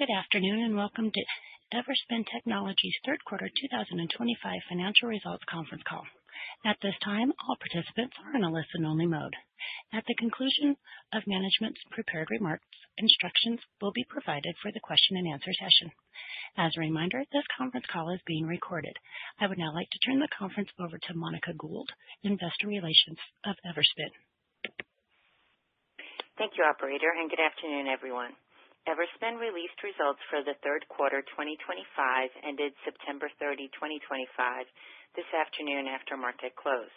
Good afternoon and welcome to Everspin Technologies' third quarter 2025 financial results conference call. At this time, all participants are in a listen-only mode. At the conclusion of management's prepared remarks, instructions will be provided for the question-and-answer session. As a reminder, this conference call is being recorded. I would now like to turn the conference over to Monica Gould, Investor Relations of Everspin. Thank you, Operator, and good afternoon, everyone. Everspin released results for the third quarter 2025 ended September 30, 2025, this afternoon after market close.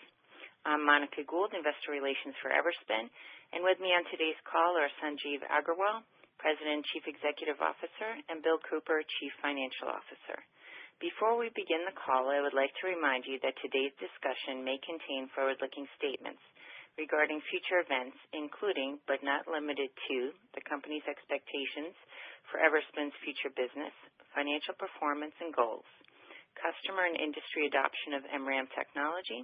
I'm Monica Gould, Investor Relations for Everspin, and with me on today's call are Sanjeev Aggarwal, President and Chief Executive Officer, and Bill Cooper, Chief Financial Officer. Before we begin the call, I would like to remind you that today's discussion may contain forward-looking statements regarding future events, including, but not limited to, the company's expectations for Everspin's future business, financial performance and goals, customer and industry adoption of MRAM technology,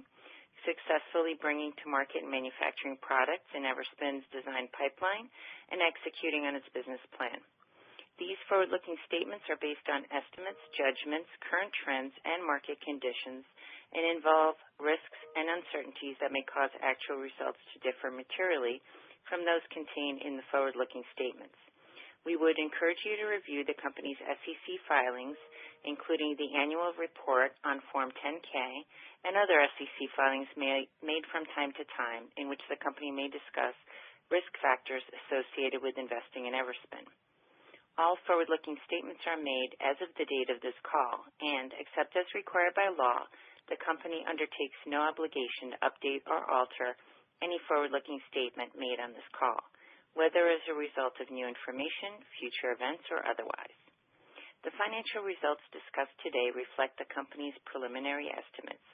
successfully bringing to market and manufacturing products in Everspin's design pipeline, and executing on its business plan. These forward-looking statements are based on estimates, judgments, current trends, and market conditions, and involve risks and uncertainties that may cause actual results to differ materially from those contained in the forward-looking statements. We would encourage you to review the company's SEC filings, including the annual report on Form 10-K and other SEC filings made from time to time, in which the company may discuss risk factors associated with investing in Everspin. All forward-looking statements are made as of the date of this call, and, except as required by law, the company undertakes no obligation to update or alter any forward-looking statement made on this call, whether as a result of new information, future events, or otherwise. The financial results discussed today reflect the company's preliminary estimates,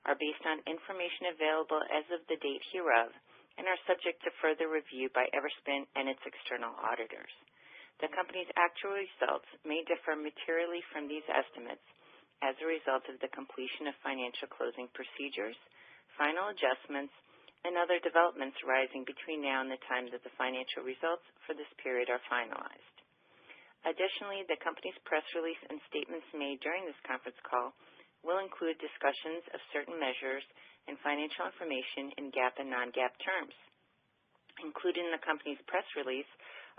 are based on information available as of the date hereof, and are subject to further review by Everspin and its external auditors. The company's actual results may differ materially from these estimates as a result of the completion of financial closing procedures, final adjustments, and other developments arising between now and the time that the financial results for this period are finalized. Additionally, the company's press release and statements made during this conference call will include discussions of certain measures and financial information in GAAP and non-GAAP terms. Included in the company's press release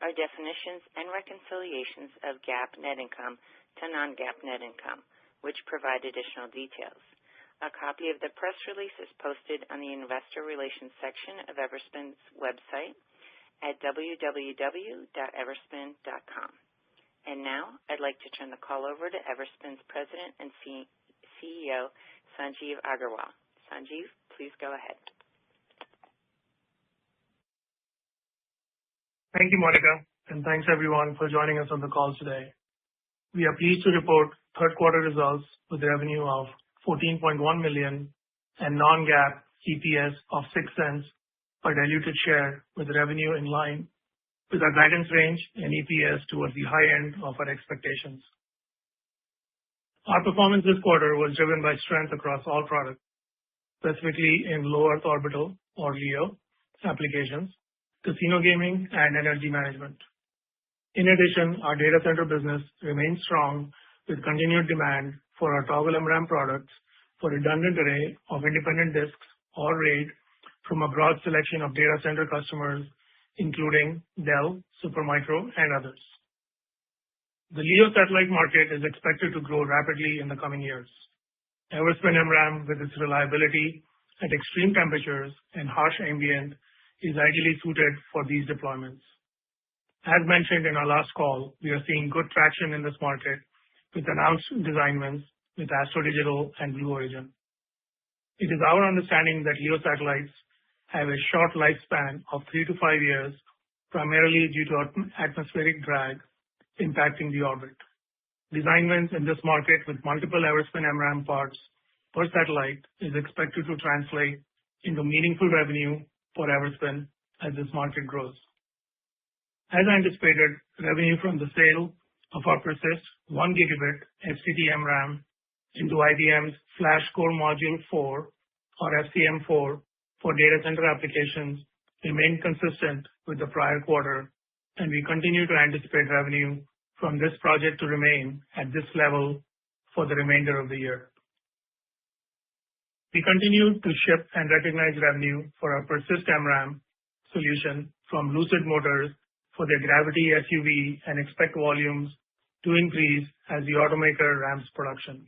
are definitions and reconciliations of GAAP net income to non-GAAP net income, which provide additional details. A copy of the press release is posted on the Investor Relations section of Everspin's website at www.everspin.com. And now, I'd like to turn the call over to Everspin's President and CEO, Sanjeev Aggarwal. Sanjeev, please go ahead. Thank you, Monica, and thanks everyone for joining us on the call today. We are pleased to report third quarter results with revenue of $14.1 million and non-GAAP EPS of $0.06 per diluted share, with revenue in line with our guidance range and EPS towards the high end of our expectations. Our performance this quarter was driven by strength across all products, specifically in low Earth orbital or LEO applications, casino gaming, and energy management. In addition, our data center business remains strong with continued demand for our toggle MRAM products for redundant array of independent disks or RAID from a broad selection of data center customers, including Dell, Supermicro, and others. The LEO satellite market is expected to grow rapidly in the coming years. Everspin MRAM, with its reliability at extreme temperatures and harsh ambient, is ideally suited for these deployments. As mentioned in our last call, we are seeing good traction in this market with announced design wins with Astro Digital and Blue Origin. It is our understanding that LEO satellites have a short lifespan of 3 to 5 years, primarily due to atmospheric drag impacting the orbit. Design wins in this market with multiple Everspin MRAM parts per satellite is expected to translate into meaningful revenue for Everspin as this market grows. As anticipated, revenue from the sale of our PERSYST 1 gigabit STT-MRAM into IBM's Flash Core Module 4 or FCM4 for data center applications remained consistent with the prior quarter, and we continue to anticipate revenue from this project to remain at this level for the remainder of the year. We continued to ship and recognize revenue for our PERSYST MRAM solution from Lucid Motors for their Gravity SUV and expect volumes to increase as the automaker ramps production.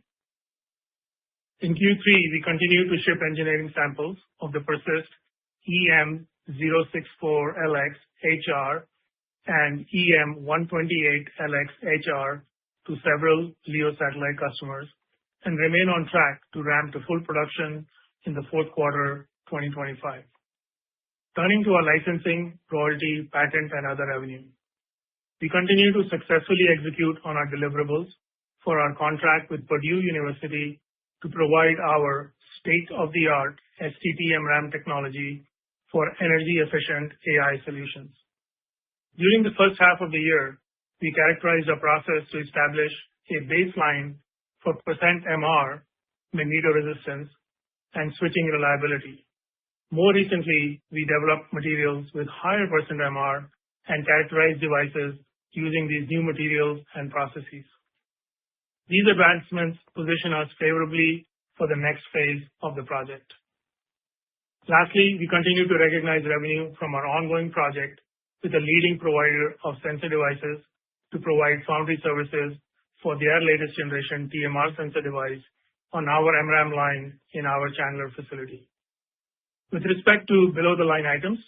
In Q3, we continued to ship engineering samples of the PERSYST EM064LX HR and EM128LX HR to several LEO satellite customers and remain on track to ramp to full production in the fourth quarter 2025. Turning to our licensing, royalty, patent, and other revenue. We continue to successfully execute on our deliverables for our contract with Purdue University to provide our state-of-the-art STT-MRAM technology for energy-efficient AI solutions. During the first half of the year, we characterized a process to establish a baseline for percent MR, magnetoresistance, and switching reliability. More recently, we developed materials with higher percent MR and characterized devices using these new materials and processes. These advancements position us favorably for the next phase of the project. Lastly, we continue to recognize revenue from our ongoing project with a leading provider of sensor devices to provide foundry services for their latest generation TMR sensor device on our MRAM line in our Chandler facility. With respect to below-the-line items,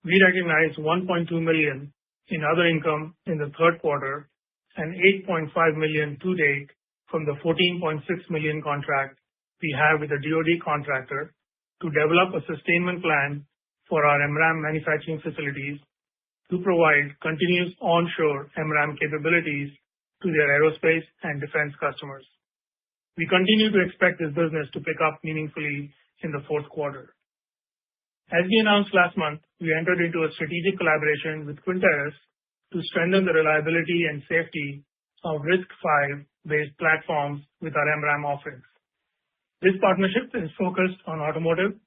we recognized $1.2 million in other income in the third quarter and $8.5 million to date from the $14.6 million contract we have with a DoD contractor to develop a sustainment plan for our MRAM manufacturing facilities to provide continuous onshore MRAM capabilities to their aerospace and defense customers. We continue to expect this business to pick up meaningfully in the fourth quarter. As we announced last month, we entered into a strategic collaboration with Quinteris to strengthen the reliability and safety of RISC-V-based platforms with our MRAM offerings. This partnership is focused on automotive,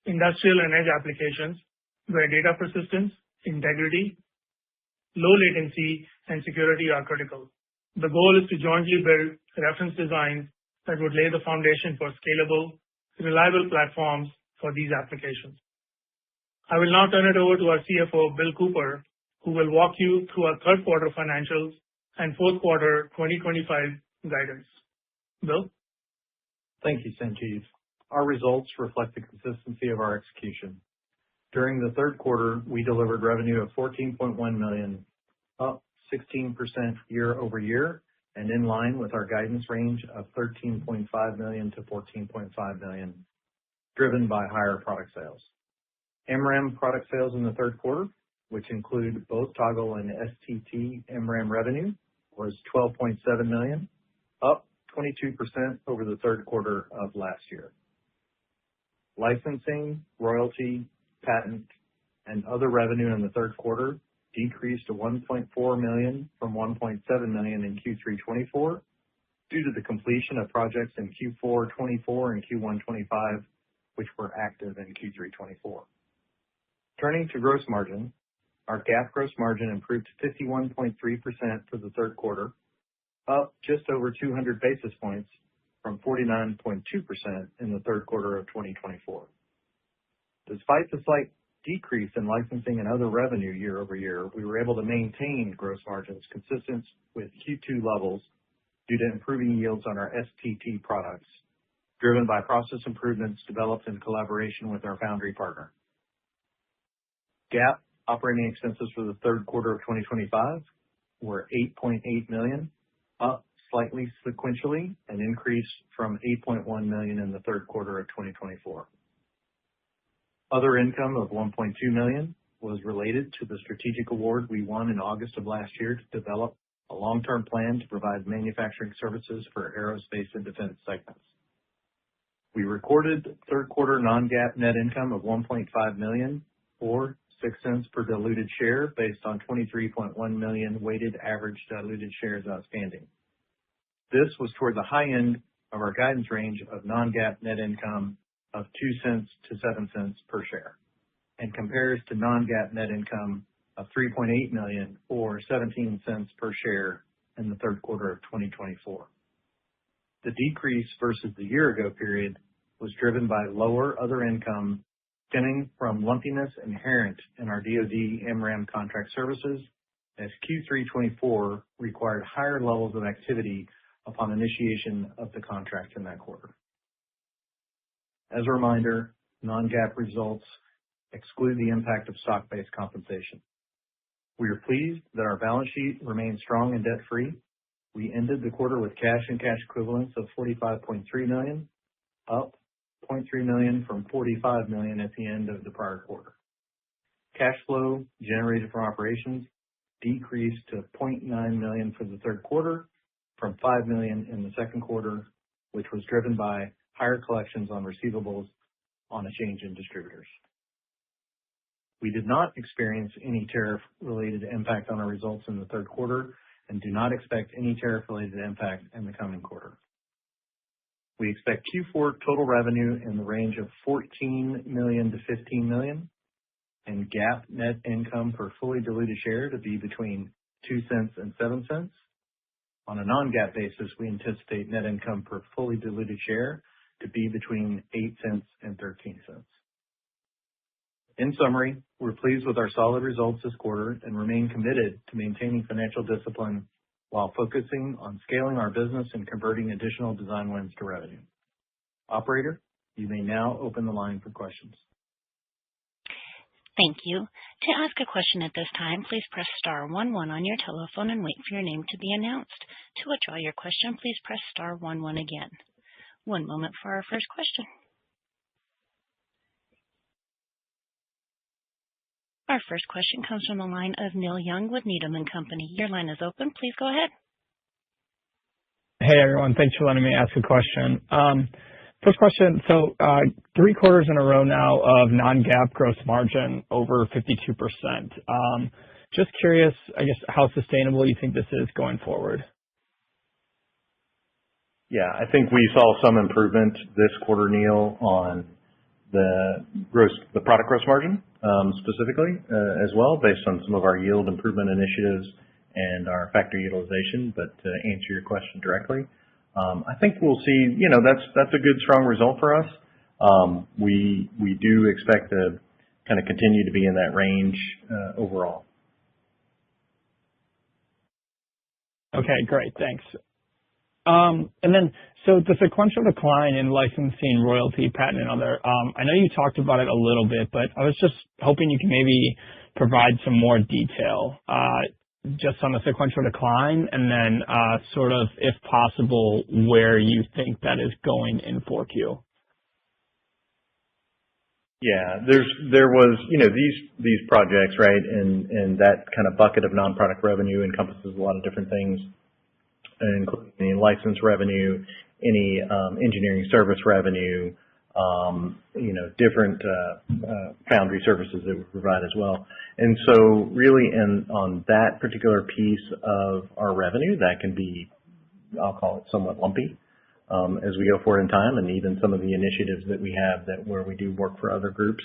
industrial, and edge applications where data persistence, integrity, low latency, and security are critical. The goal is to jointly build reference designs that would lay the foundation for scalable, reliable platforms for these applications. I will now turn it over to our CFO, Bill Cooper, who will walk you through our third quarter financials and fourth quarter 2025 guidance. Bill? Thank you, Sanjeev. Our results reflect the consistency of our execution. During the third quarter, we delivered revenue of $14.1 million, up 16% year over year, and in line with our guidance range of $13.5 million to $14.5 million, driven by higher product sales. MRAM product sales in the third quarter, which include both Toggle and STT MRAM revenue, was $12.7 million, up 22% over the third quarter of last year. Licensing, royalty, patent, and other revenue in the third quarter decreased to $1.4 million from $1.7 million in Q3 '24 due to the completion of projects in Q4 '24 and Q1 '25, which were active in Q3 '24. Turning to gross margin, our GAAP gross margin improved to 51.3% for the third quarter, up just over 200 basis points from 49.2% in the third quarter of 2024. Despite the slight decrease in licensing and other revenue year over year, we were able to maintain gross margins consistent with Q2 levels due to improving yields on our STT products, driven by process improvements developed in collaboration with our foundry partner. GAAP operating expenses for the third quarter of 2025 were $8.8 million, up slightly sequentially, an increase from $8.1 million in the third quarter of 2024. Other income of $1.2 million was related to the strategic award we won in August of last year to develop a long-term plan to provide manufacturing services for aerospace and defense segments. We recorded third quarter non-GAAP net income of $1.5 million, or 6 cents per diluted share, based on 23.1 million weighted average diluted shares outstanding. This was toward the high end of our guidance range of non-GAAP net income of 2 cents to 7 cents per share, and compares to non-GAAP net income of $3.8 million, or 17 cents per share in the third quarter of 2024. The decrease versus the year-ago period was driven by lower other income stemming from lumpiness inherent in our DoD MRAM contract services, as Q3 '24 required higher levels of activity upon initiation of the contract in that quarter. As a reminder, non-GAAP results exclude the impact of stock-based compensation. We are pleased that our balance sheet remains strong and debt-free. We ended the quarter with cash and cash equivalents of $45.3 million, up $0.3 million from $45 million at the end of the prior quarter. Cash flow generated from operations decreased to $0.9 million for the third quarter from $5 million in the second quarter, which was driven by higher collections on receivables on a change in distributors. We did not experience any tariff-related impact on our results in the third quarter and do not expect any tariff-related impact in the coming quarter. We expect Q4 total revenue in the range of $14 million to $15 million and GAAP net income per fully diluted share to be between 2 cents and 7 cents. On a non-GAAP basis, we anticipate net income per fully diluted share to be between 8 cents and 13 cents. In summary, we're pleased with our solid results this quarter and remain committed to maintaining financial discipline while focusing on scaling our business and converting additional design wins to revenue. Operator, you may now open the line for questions. Thank you. To ask a question at this time, please press star 11 on your telephone and wait for your name to be announced. To withdraw your question, please press star 11 again. One moment for our first question. Our first question comes from the line of Neil Young with Needham & Company. Your line is open. Please go ahead. Hey, everyone. Thanks for letting me ask a question. First question, so 3 quarters in a row now of non-GAAP gross margin over 52%. Just curious, I guess, how sustainable you think this is going forward? Yeah, I think we saw some improvement this quarter, Neil, on the product gross margin specifically as well, based on some of our yield improvement initiatives and our factory utilization. But to answer your question directly, I think we'll see, that's a good, strong result for us. We do expect to kind of continue to be in that range overall. Okay, great. Thanks. And then, so the sequential decline in licensing, royalty, patent, and other, I know you talked about it a little bit, but I was just hoping you can maybe provide some more detail just on the sequential decline and then sort of, if possible, where you think that is going in 4Q. Yeah, there was, these projects, right, and that kind of bucket of non-product revenue encompasses a lot of different things, including any license revenue, any engineering service revenue, different foundry services that we provide as well. And so really on that particular piece of our revenue, that can be, I'll call it somewhat lumpy as we go forward in time, and even some of the initiatives that we have where we do work for other groups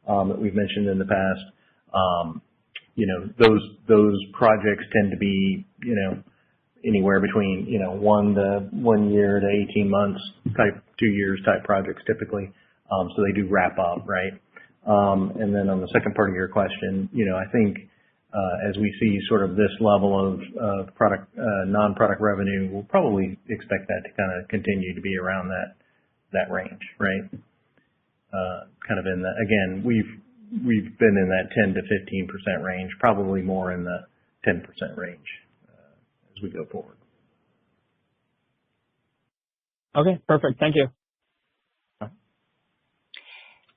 that we've mentioned in the past. Those projects tend to be, anywhere between 1 year to 18 months type, 2 years type projects typically. So they do wrap up, right? And then on the second part of your question, I think as we see sort of this level of product non-product revenue, we'll probably expect that to kind of continue to be around that range, right? Kind of in the, again, we've been in that 10 to 15% range, probably more in the 10% range as we go forward. Okay, perfect. Thank you.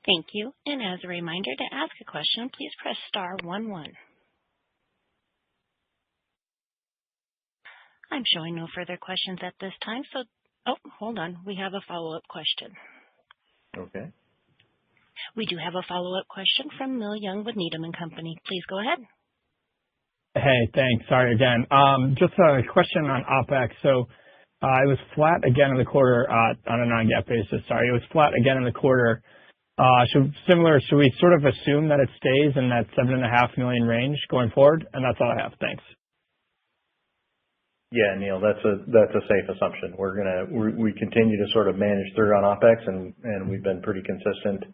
Thank you. And as a reminder, to ask a question, please press star 11. I'm showing no further questions at this time. Hold on. We have a follow-up question. Okay. We do have a follow-up question from Neil Young with Needham & Company. Please go ahead. Hey, thanks. Sorry again. Just a question on OpEx. So it was flat again in the quarter on a non-GAAP basis. Sorry, it was flat again in the quarter. Should we sort of assume that it stays in that $7.5 million range going forward? And that's all I have. Thanks. Yeah, Neil, that's a safe assumption. We continue to sort of manage through on OpEx, and we've been pretty consistent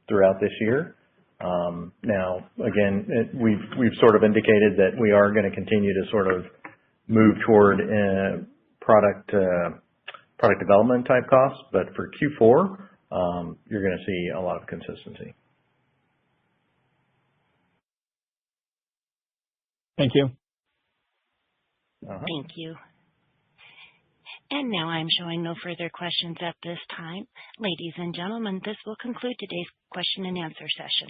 throughout this year. Now, again, we've sort of indicated that we are going to continue to sort of move toward product development type costs, but for Q4, you're going to see a lot of consistency. Thank you. Thank you. And now I'm showing no further questions at this time. Ladies and gentlemen, this will conclude today's question and answer session.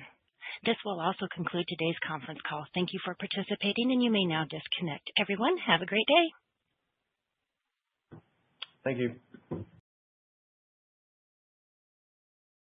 This will also conclude today's conference call. Thank you for participating, and you may now disconnect. Everyone, have a great day. Thank you.